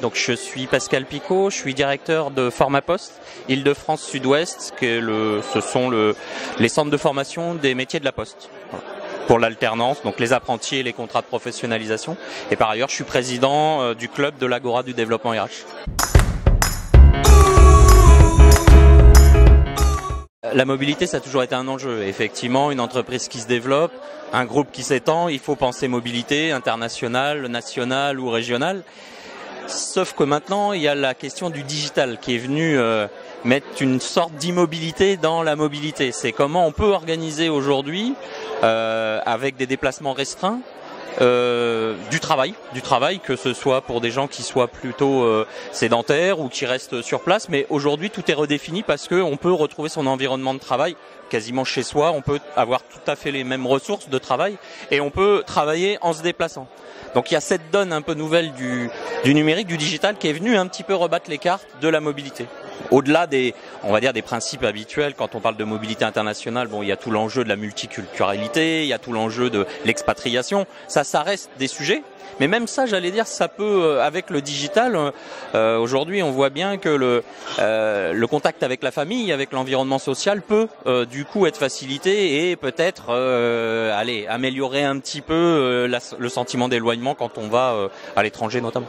Donc je suis Pascal Picot, je suis directeur de Formapost, Île-de-France Sud-Ouest, ce sont les centres de formation des métiers de la Poste. Voilà. Pour l'alternance, donc les apprentis et les contrats de professionnalisation. Et par ailleurs, je suis président du club de l'Agora du développement RH. La mobilité, ça a toujours été un enjeu. Effectivement, une entreprise qui se développe, un groupe qui s'étend, il faut penser mobilité internationale, nationale ou régionale. Sauf que maintenant, il y a la question du digital qui est venue mettre une sorte d'immobilité dans la mobilité. C'est comment on peut organiser aujourd'hui, avec des déplacements restreints, du travail, que ce soit pour des gens qui soient plutôt sédentaires ou qui restent sur place. Mais aujourd'hui, tout est redéfini parce qu'on peut retrouver son environnement de travail quasiment chez soi. On peut avoir tout à fait les mêmes ressources de travail et on peut travailler en se déplaçant. Donc il y a cette donne un peu nouvelle du numérique, du digital qui est venue un petit peu rebattre les cartes de la mobilité. Au-delà des principes habituels, quand on parle de mobilité internationale, bon, il y a tout l'enjeu de la multiculturalité, il y a tout l'enjeu de l'expatriation. Ça reste des sujets. Mais même ça, j'allais dire, ça peut, avec le digital, aujourd'hui, on voit bien que le contact avec la famille, avec l'environnement social peut, du coup, être facilité et peut-être, améliorer un petit peu le sentiment d'éloignement quand on va à l'étranger, notamment.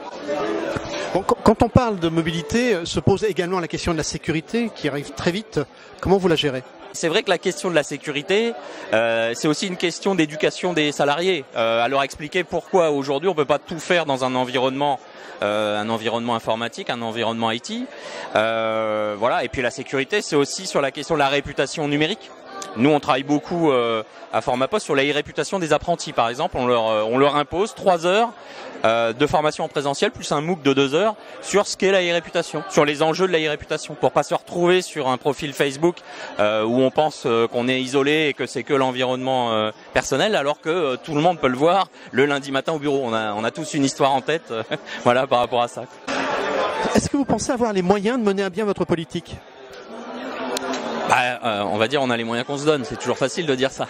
Bon, quand on parle de mobilité, se pose également la question de la sécurité qui arrive très vite. Comment vous la gérez ? C'est vrai que la question de la sécurité, c'est aussi une question d'éducation des salariés. À leur expliquer pourquoi aujourd'hui on peut pas tout faire dans un environnement informatique, un environnement IT. Voilà. Et puis la sécurité, c'est aussi sur la question de la réputation numérique. Nous, on travaille beaucoup à Formapost sur la e-réputation des apprentis, par exemple. On leur impose 3 heures de formation en présentiel plus un MOOC de 2 heures sur ce qu'est la e-réputation, sur les enjeux de la e-réputation, pour pas se retrouver sur un profil Facebook où on pense qu'on est isolé et que c'est que l'environnement personnel, alors que tout le monde peut le voir le lundi matin au bureau. On a tous une histoire en tête, voilà, par rapport à ça. Est-ce que vous pensez avoir les moyens de mener à bien votre politique ? On va dire on a les moyens qu'on se donne, c'est toujours facile de dire ça.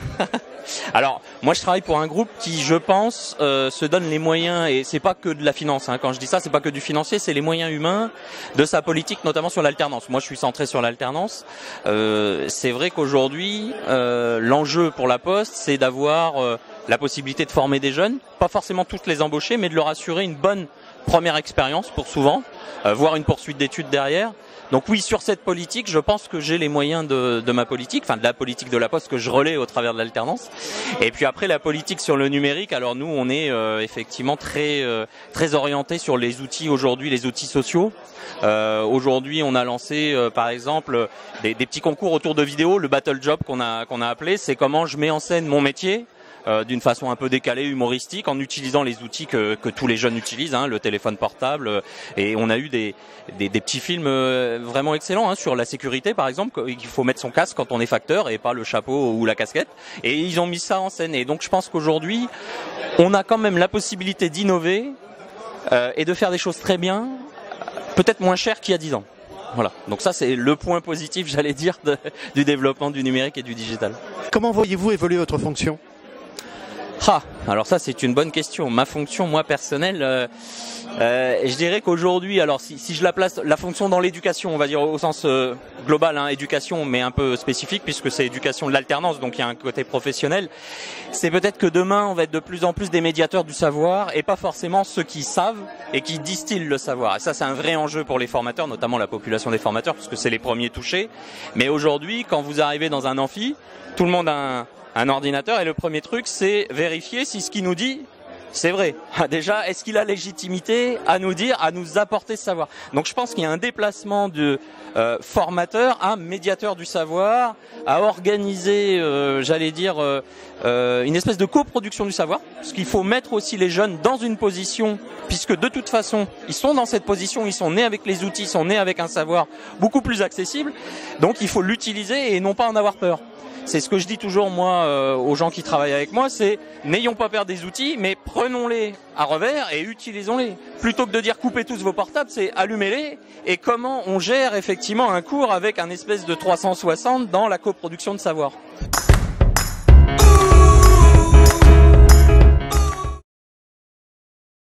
Alors, moi je travaille pour un groupe qui, je pense, se donne les moyens, et c'est pas que de la finance, hein. Quand je dis ça, c'est pas que du financier, c'est les moyens humains de sa politique, notamment sur l'alternance. Moi je suis centré sur l'alternance. C'est vrai qu'aujourd'hui, l'enjeu pour la Poste, c'est d'avoir la possibilité de former des jeunes, pas forcément toutes les embaucher, mais de leur assurer une bonne première expérience pour souvent, voire une poursuite d'études derrière. Donc oui, sur cette politique, je pense que j'ai les moyens de ma politique, enfin de la politique de la Poste que je relais au travers de l'alternance. Et puis après, la politique sur le numérique, alors nous, on est effectivement très orienté sur les outils aujourd'hui, les outils sociaux. Aujourd'hui, on a lancé par exemple des petits concours autour de vidéos, le Battle Job qu'on a appelé, c'est comment je mets en scène mon métier d'une façon un peu décalée, humoristique, en utilisant les outils que tous les jeunes utilisent, hein, le téléphone portable. Et on a eu des petits films vraiment excellents, hein, sur la sécurité, par exemple, qu'il faut mettre son casque quand on est facteur et pas le chapeau ou la casquette. Et ils ont mis ça en scène. Et donc je pense qu'aujourd'hui, on a quand même la possibilité d'innover et de faire des choses très bien, peut-être moins cher qu'il y a 10 ans. Voilà. Donc ça, c'est le point positif, j'allais dire, du développement du numérique et du digital. Comment voyez-vous évoluer votre fonction ? Alors ça, c'est une bonne question. Ma fonction, moi, personnelle, je dirais qu'aujourd'hui, alors si je la place, la fonction dans l'éducation, on va dire au sens global, hein, éducation, mais un peu spécifique, puisque c'est éducation de l'alternance, donc il y a un côté professionnel, c'est peut-être que demain, on va être de plus en plus des médiateurs du savoir, et pas forcément ceux qui savent et qui distillent le savoir. Et ça, c'est un vrai enjeu pour les formateurs, notamment la population des formateurs, puisque c'est les premiers touchés. Mais aujourd'hui, quand vous arrivez dans un amphi, tout le monde a un ordinateur, et le premier truc, c'est vérifier si ce qu'il nous dit, c'est vrai. Déjà, est-ce qu'il a légitimité à nous dire, à nous apporter ce savoir? Donc je pense qu'il y a un déplacement de formateur à médiateur du savoir, à organiser, j'allais dire, une espèce de coproduction du savoir, parce qu'il faut mettre aussi les jeunes dans une position, puisque de toute façon, ils sont dans cette position, ils sont nés avec les outils, ils sont nés avec un savoir beaucoup plus accessible, donc il faut l'utiliser et non pas en avoir peur. C'est ce que je dis toujours, moi, aux gens qui travaillent avec moi, c'est n'ayons pas peur des outils, mais prenons-les à revers et utilisons-les. Plutôt que de dire coupez tous vos portables, c'est allumez-les, et comment on gère effectivement un cours avec un espèce de 360 dans la coproduction de savoir.